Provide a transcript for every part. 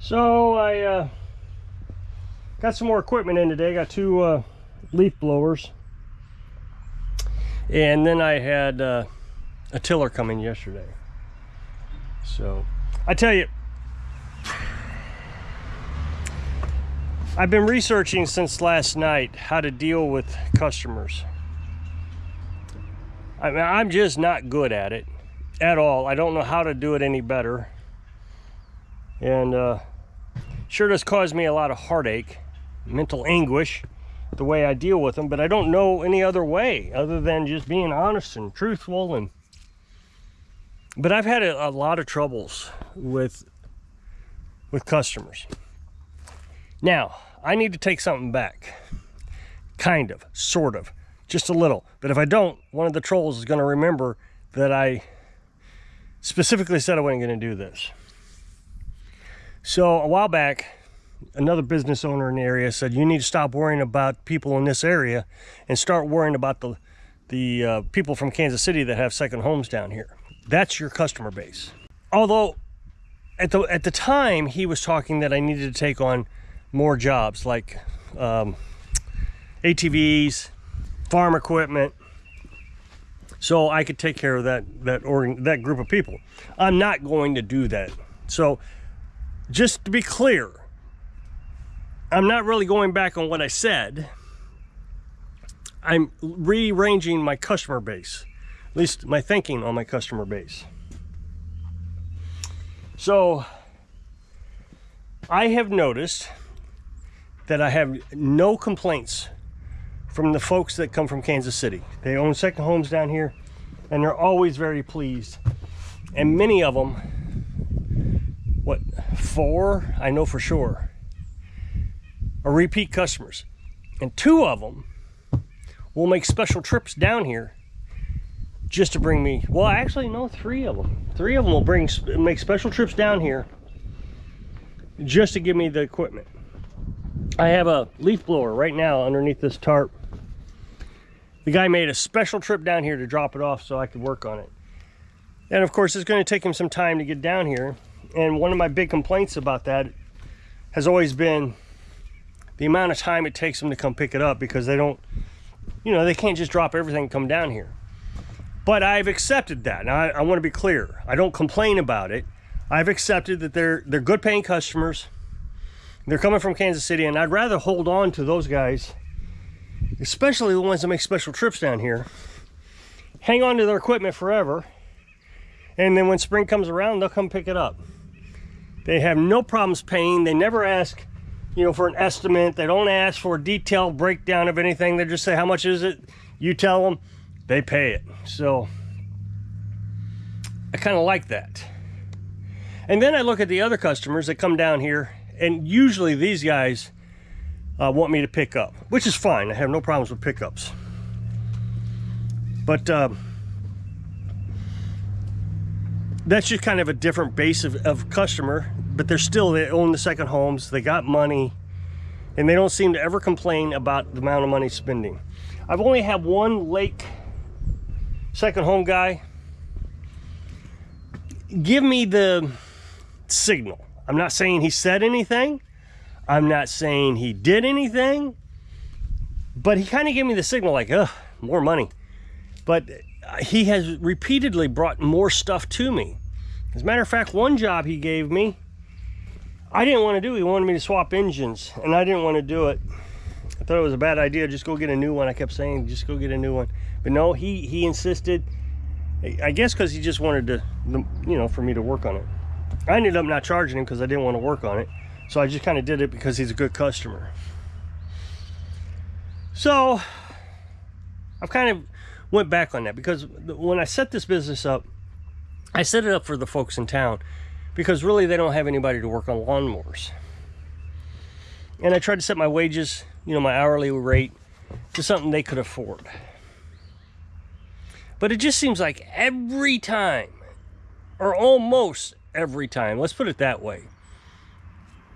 So I got some more equipment in today. Got two leaf blowers, and then I had a tiller come in yesterday. So I tell you, I've been researching since last night how to deal with customers. I mean, I'm just not good at it at all. I don't know how to do it any better, and sure does cause me a lot of heartache, mental anguish, the way I deal with them, but I don't know any other way other than just being honest and truthful. But I've had a lot of troubles with customers. Now, I need to take something back. Kind of, sort of, just a little. But if I don't, one of the trolls is going to remember that I specifically said I wasn't going to do this. So a while back, another business owner in the area said, you need to stop worrying about people in this area and start worrying about the people from Kansas City that have second homes down here. That's your customer base. Although at the time he was talking that I needed to take on more jobs like ATVs, farm equipment, so I could take care of that group of people. I'm not going to do that. So just to be clear, I'm not really going back on what I said. I'm rearranging my customer base, at least my thinking on my customer base. So I have noticed that I have no complaints from the folks that come from Kansas City. They own second homes down here, and they're always very pleased. And many of them, 4, I know for sure, are repeat customers. And 2 of them will make special trips down here just to bring me, well, actually, no, 3 of them. 3 of them will make special trips down here just to give me the equipment. I have a leaf blower right now underneath this tarp. The guy made a special trip down here to drop it off so I could work on it. And of course, it's going to take him some time to get down here. And one of my big complaints about that has always been the amount of time it takes them to come pick it up, because they don't, they can't just drop everything and come down here. But I've accepted that. Now, I want to be clear. I don't complain about it. I've accepted that they're good paying customers. They're coming from Kansas City, and I'd rather hold on to those guys, especially the ones that make special trips down here, hang on to their equipment forever, and then when spring comes around, they'll come pick it up. They have no problems paying. They never ask, for an estimate. They don't ask for a detailed breakdown of anything. They just say, how much is it? You tell them, they pay it. So I kind of like that. And then I look at the other customers that come down here, and usually these guys want me to pick up, which is fine. I have no problems with pickups. But that's just kind of a different base of customer, but they own the second homes, they got money, and they don't seem to ever complain about the amount of money spending. I've only had one lake second home guy give me the signal. I'm not saying he said anything. I'm not saying he did anything, but he kind of gave me the signal like, more money. But he has repeatedly brought more stuff to me. As a matter of fact, one job he gave me, I didn't want to do. He wanted me to swap engines, and I didn't want to do it. I thought it was a bad idea. Just go get a new one. I kept saying, just go get a new one. But no, he insisted, I guess because he just wanted to, for me to work on it. I ended up not charging him because I didn't want to work on it. So I just kind of did it because he's a good customer. So I've kind of went back on that, because when I set this business up, I set it up for the folks in town because really they don't have anybody to work on lawnmowers. And I tried to set my wages, my hourly rate, to something they could afford. But it just seems like every time, or almost every time, let's put it that way,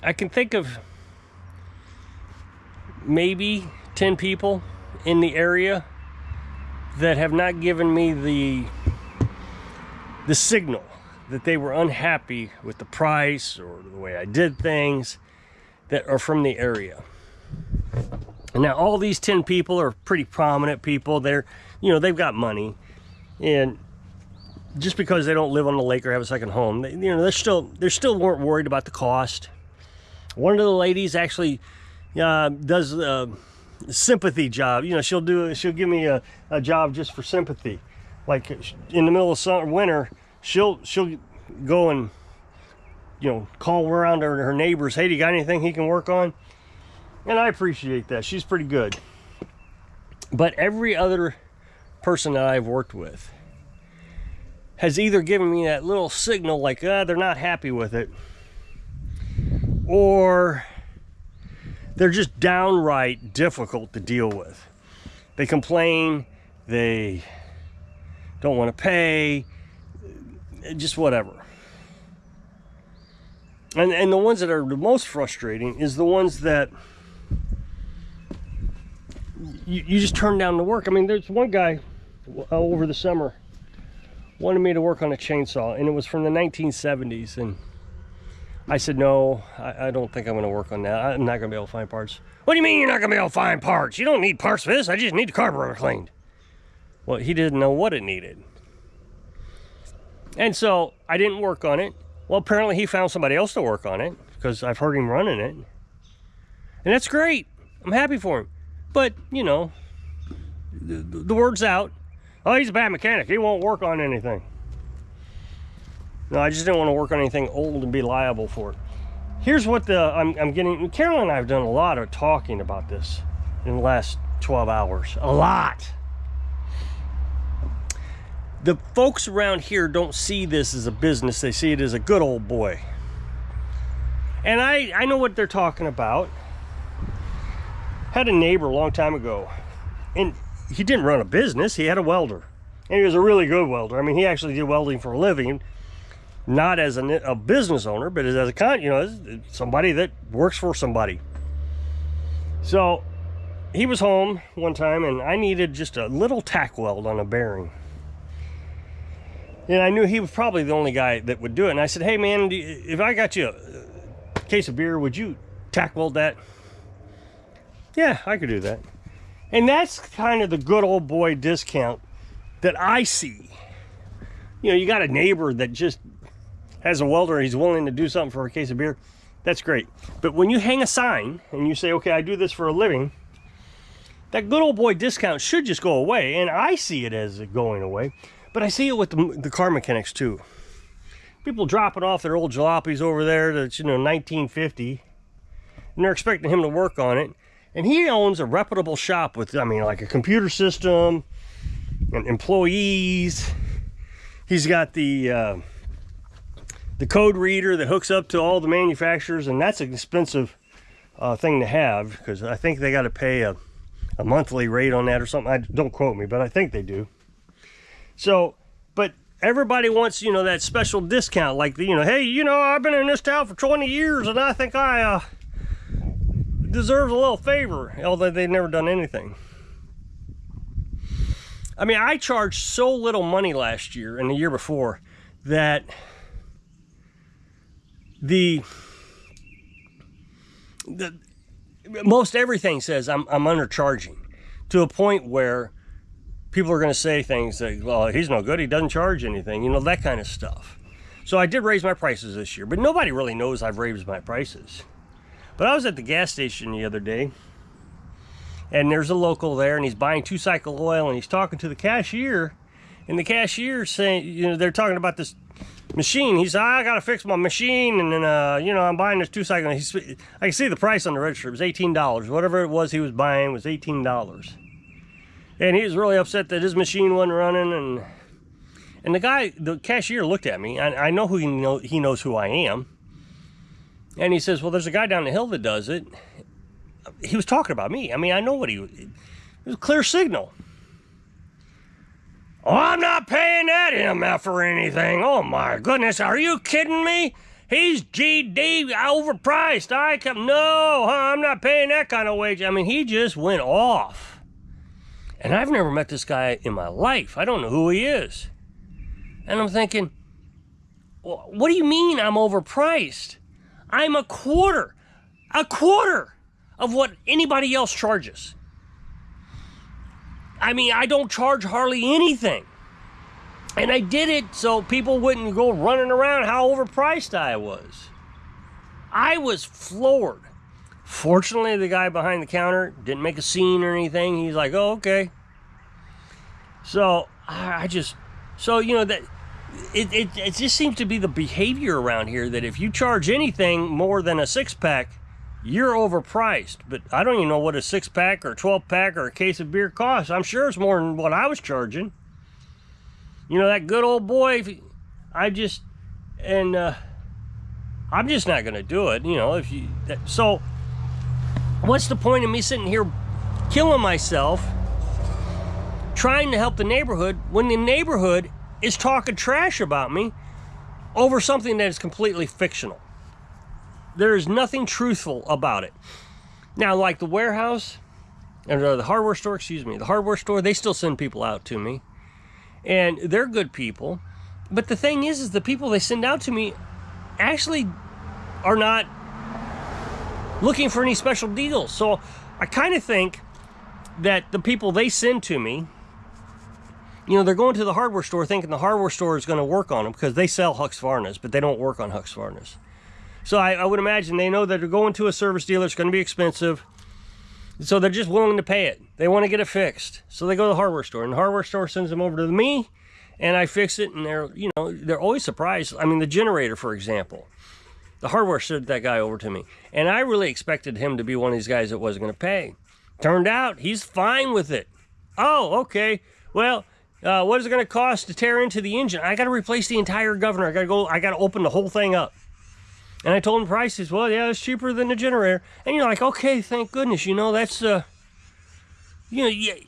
I can think of maybe 10 people in the area that have not given me the signal that they were unhappy with the price or the way I did things that are from the area. And now all these 10 people are pretty prominent people. They're, you know, they've got money, and just because they don't live on the lake or have a second home, they, you know, they still weren't worried about the cost. One of the ladies actually does a sympathy job. You know, she'll give me a job just for sympathy. Like in the middle of summer, winter, she'll go and, you know, call around to her neighbors. Hey, do you got anything he can work on? And I appreciate that. She's pretty good. But every other person that I've worked with has either given me that little signal like, they're not happy with it, or they're just downright difficult to deal with. They complain, they don't want to pay, just whatever. And the ones that are the most frustrating is the ones that you just turn down the work. I mean, there's one guy over the summer wanted me to work on a chainsaw, and it was from the 1970s, and I said, no, I don't think I'm going to work on that. I'm not going to be able to find parts. What do you mean you're not going to be able to find parts? You don't need parts for this. I just need the carburetor cleaned. Well, he didn't know what it needed. And so I didn't work on it. Well, apparently he found somebody else to work on it, because I've heard him running it. And that's great. I'm happy for him. But, you know, the word's out. Oh, he's a bad mechanic. He won't work on anything. No, I just didn't want to work on anything old and be liable for it. Here's what I'm getting. Carolyn and I have done a lot of talking about this in the last 12 hours. A lot. The folks around here don't see this as a business. They see it as a good old boy. And I know what they're talking about. Had a neighbor a long time ago, and he didn't run a business. He had a welder, and he was a really good welder. I mean, he actually did welding for a living, not as a business owner, but as as somebody that works for somebody. So he was home one time, and I needed just a little tack weld on a bearing. And I knew he was probably the only guy that would do it. And I said, hey man, if I got you a case of beer, would you tack weld that? Yeah, I could do that. And that's kind of the good old boy discount that I see. You know, you got a neighbor that just has a welder and he's willing to do something for a case of beer. That's great. But when you hang a sign and you say, okay, I do this for a living, that good old boy discount should just go away. And I see it as going away. But I see it with the car mechanics too. People dropping off their old jalopies over there that's, 1950. And they're expecting him to work on it. And he owns a reputable shop with, like a computer system and employees. He's got the code reader that hooks up to all the manufacturers, and that's an expensive thing to have, because I think they got to pay a monthly rate on that or something. Don't quote me, but I think they do. So, but everybody wants, that special discount, like hey, I've been in this town for 20 years, and I think I deserves a little favor, although they've never done anything. I mean, I charged so little money last year and the year before that the most everything says I'm undercharging, to a point where people are going to say things like, well, he's no good, he doesn't charge anything, that kind of stuff. So I did raise my prices this year, but nobody really knows I've raised my prices. But I was at the gas station the other day, and there's a local there, and he's buying 2-cycle oil, and he's talking to the cashier, and the cashier's saying, they're talking about this machine. He said, I got to fix my machine, and then, I'm buying this 2-cycle. I can see the price on the register. It was $18. Whatever it was he was buying was $18. And he was really upset that his machine wasn't running, and the cashier looked at me. I know he knows who I am. And he says, well, there's a guy down the hill that does it. He was talking about me. I know what it was a clear signal. Oh, I'm not paying that MF for anything. Oh my goodness, are you kidding me? He's GD overpriced. No, I'm not paying that kind of wage. He just went off. And I've never met this guy in my life. I don't know who he is. And I'm thinking, what do you mean I'm overpriced? I'm a quarter of what anybody else charges. I mean, I don't charge hardly anything. And I did it so people wouldn't go running around how overpriced I was. I was floored. Fortunately, the guy behind the counter didn't make a scene or anything. He's like, oh, okay. So, you know, that it just seems to be the behavior around here that if you charge anything more than a 6-pack, you're overpriced. But I don't even know what a 6-pack or 12-pack or a case of beer costs. I'm sure it's more than what I was charging. You know, that good old boy, I'm just not going to do it, you know. So, what's the point of me sitting here killing myself trying to help the neighborhood when the neighborhood is talking trash about me over something that is completely fictional? There is nothing truthful about it. Now, like the warehouse, or the hardware store, they still send people out to me. And they're good people. But the thing is the people they send out to me actually are not looking for any special deals. So I kind of think that the people they send to me, you know, they're going to the hardware store thinking the hardware store is going to work on them because they sell Husqvarnas, but they don't work on Husqvarnas. So I would imagine they know that they're going to a service dealer. It's going to be expensive. So they're just willing to pay it. They want to get it fixed. So they go to the hardware store, and the hardware store sends them over to me, and I fix it, and they're always surprised. I mean, the generator, for example. The hardware sent that guy over to me, and I really expected him to be one of these guys that wasn't going to pay. Turned out he's fine with it. Oh, okay. Well, what is it going to cost to tear into the engine? I got to replace the entire governor. I got to open the whole thing up. And I told him prices. Well, yeah, it's cheaper than the generator. And you're like, okay, thank goodness. You know, that's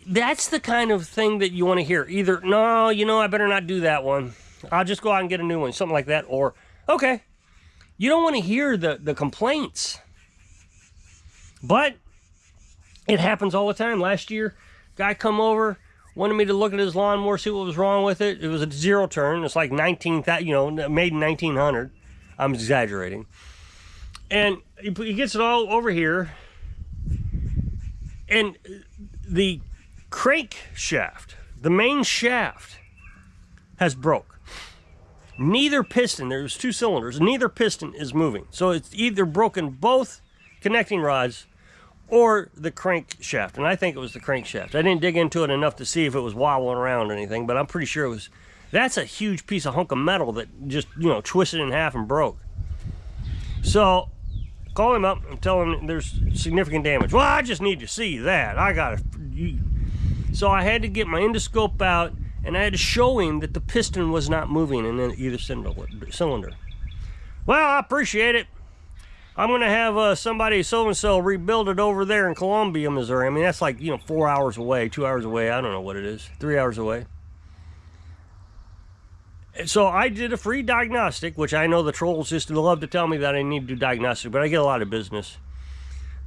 that's the kind of thing that you want to hear. Either, no, you know, I better not do that one. I'll just go out and get a new one, something like that. Or, okay, you don't want to hear the complaints. But it happens all the time. Last year, guy come over, wanted me to look at his lawnmower, see what was wrong with it. It was a zero turn. It's like made in 1900. I'm exaggerating. And he gets it all over here. And the crank shaft, the main shaft, has broke. Neither piston, there's 2 cylinders, neither piston is moving. So it's either broken both connecting rods or the crank shaft. And I think it was the crank shaft. I didn't dig into it enough to see if it was wobbling around or anything, but I'm pretty sure it was. That's a huge piece of hunk of metal that just, twisted in half and broke. So, call him up and tell him there's significant damage. Well, I just need to see that. So I had to get my endoscope out, and I had to show him that the piston was not moving in either cylinder. Well, I appreciate it. I'm going to have somebody so-and-so rebuild it over there in Columbia, Missouri. I mean, that's like, 4 hours away, 2 hours away. I don't know what it is. 3 hours away. So I did a free diagnostic, which I know the trolls just love to tell me that I need to do diagnostic, but I get a lot of business.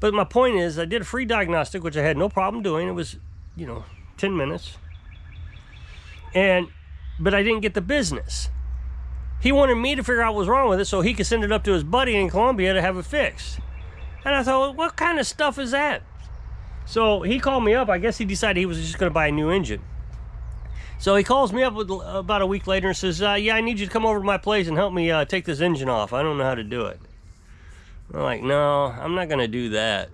But my point is, I did a free diagnostic, which I had no problem doing. It was, 10 minutes. But I didn't get the business. He wanted me to figure out what was wrong with it so he could send it up to his buddy in Columbia to have it fixed. And I thought, what kind of stuff is that? So he called me up. I guess he decided he was just going to buy a new engine. So he calls me up about a week later and says, yeah, I need you to come over to my place and help me take this engine off. I don't know how to do it. I'm like, no, I'm not going to do that.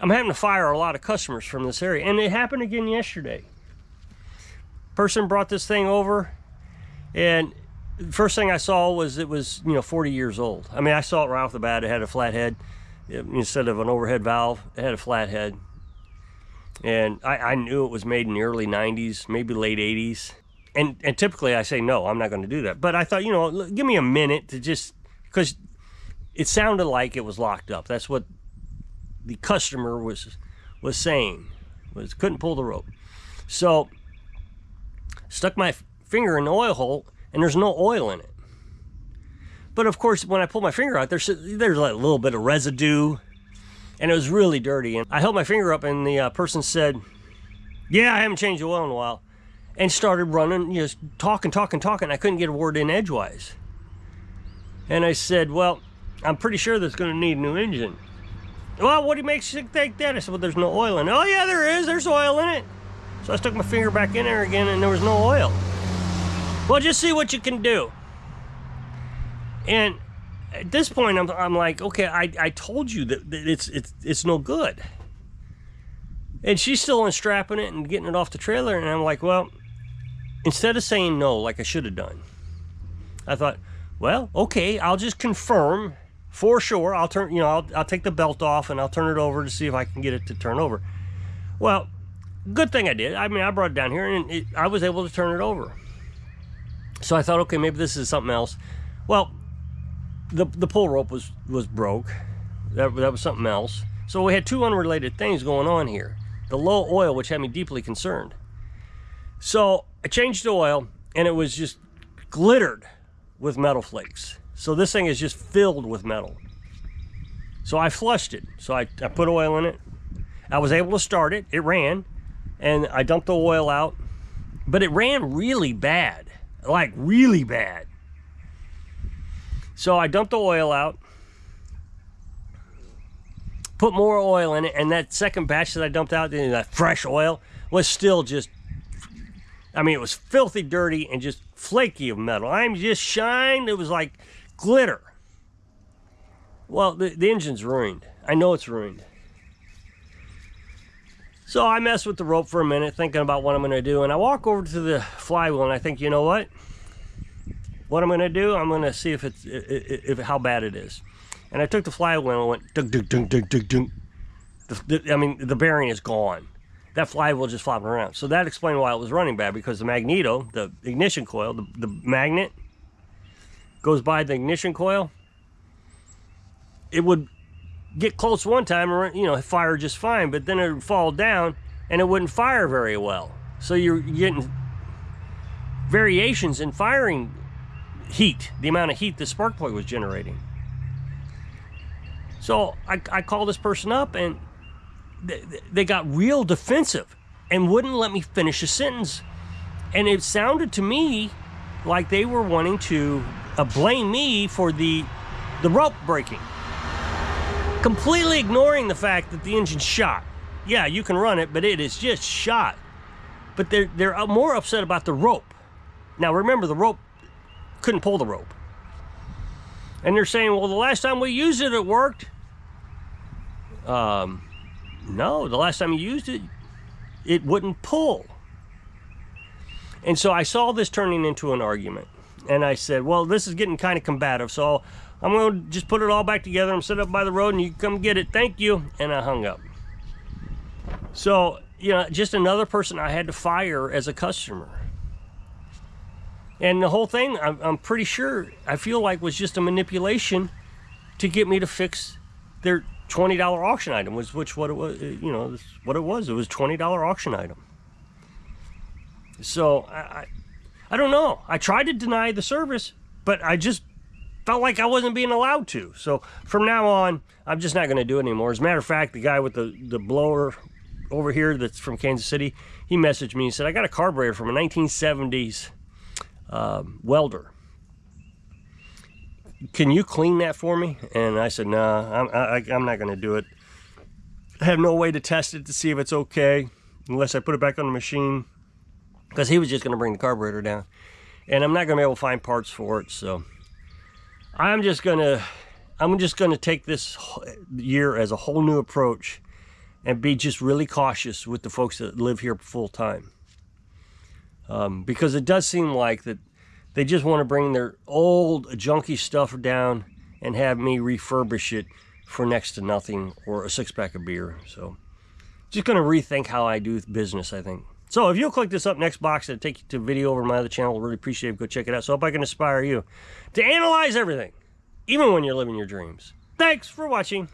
I'm having to fire a lot of customers from this area. And it happened again yesterday. Person brought this thing over, and the first thing I saw was it was, 40 years old. I mean, I saw it right off the bat. It had a flat head. Instead of an overhead valve, it had a flat head. And I knew it was made in the early 90s, maybe late 80s. And typically I say, no, I'm not going to do that. But I thought, give me a minute to just, because it sounded like it was locked up. That's what the customer was saying, couldn't pull the rope. So stuck my finger in the oil hole, and there's no oil in it. But of course, when I pull my finger out, there's like a little bit of residue. And it was really dirty. And I held my finger up, and the person said, yeah, I haven't changed the oil in a while. And started running, talking. I couldn't get a word in edgewise. And I said, well, I'm pretty sure that's going to need a new engine. Well, what makes you think that? I said, well, there's no oil in it. Oh, yeah, there is. There's oil in it. So I stuck my finger back in there again, and there was no oil. Well, just see what you can do. And at this point, I'm like, okay, I told you that it's no good. And she's still unstrapping it and getting it off the trailer, and I'm like, well, instead of saying no like I should have done, I thought, well, okay, I'll just confirm for sure. I'll turn, I'll take the belt off and I'll turn it over to see if I can get it to turn over. Well, good thing I did. I mean, I brought it down here and I was able to turn it over. So I thought, okay, maybe this is something else. Well, the pull rope was broke. That was something else. So we had two unrelated things going on here. The low oil, which had me deeply concerned. So I changed the oil, and it was just glittered with metal flakes. So this thing is just filled with metal. So I flushed it. So I put oil in it. I was able to start it. It ran, and I dumped the oil out. But it ran really bad, like really bad. So I dumped the oil out, put more oil in it, and that second batch that I dumped out, that fresh oil, was still just, I mean, it was filthy dirty and just flaky of metal. I'm just shined. It was like glitter. Well, the engine's ruined. I know it's ruined. So I messed with the rope for a minute, thinking about what I'm going to do, and I walk over to the flywheel, and I think, you know what? What I'm going to do, I'm going to see if how bad it is. And I took the flywheel and went dunk, dunk, dunk, dunk, dunk, dunk. I mean, the bearing is gone. That flywheel just flopping around. So that explained why it was running bad, because the magneto, the ignition coil, the magnet goes by the ignition coil. It would get close one time and, fire just fine, but then it would fall down and it wouldn't fire very well. So you're getting variations in firing heat, the amount of heat the spark plug was generating. So I called this person up, and they got real defensive and wouldn't let me finish a sentence. And it sounded to me like they were wanting to blame me for the rope breaking, completely ignoring the fact that the engine's shot. Yeah, you can run it, but it is just shot. But they're more upset about the rope. Now remember, the rope couldn't pull the rope. And they're saying, well, the last time we used it, it worked. No, the last time you used it, it wouldn't pull. And so I saw this turning into an argument. And I said, well, this is getting kind of combative, so I'm going to just put it all back together. I'm set up by the road, and you can come get it. Thank you. And I hung up. So, just another person I had to fire as a customer. And the whole thing, I'm pretty sure, I feel like, was just a manipulation to get me to fix their $20 auction item, what it was, what it was. It was a $20 auction item. So I don't know. I tried to deny the service, but I just felt like I wasn't being allowed to. So from now on, I'm just not going to do it anymore. As a matter of fact, the guy with the blower over here that's from Kansas City, he messaged me and said, I got a carburetor from a 1970s welder. Can you clean that for me? And I said, nah, I'm not going to do it. I have no way to test it to see if it's okay unless I put it back on the machine, because he was just going to bring the carburetor down, and I'm not going to be able to find parts for it. So I'm just going to take this year as a whole new approach and be just really cautious with the folks that live here full time, because it does seem like that they just want to bring their old junky stuff down and have me refurbish it for next to nothing, or a 6-pack of beer. So just going to rethink how I do business, I think. So if you'll click this up next box, it'll take you to a video over my other channel. I'll really appreciate it. Go check it out. So I hope I can inspire you to analyze everything, even when you're living your dreams. Thanks for watching.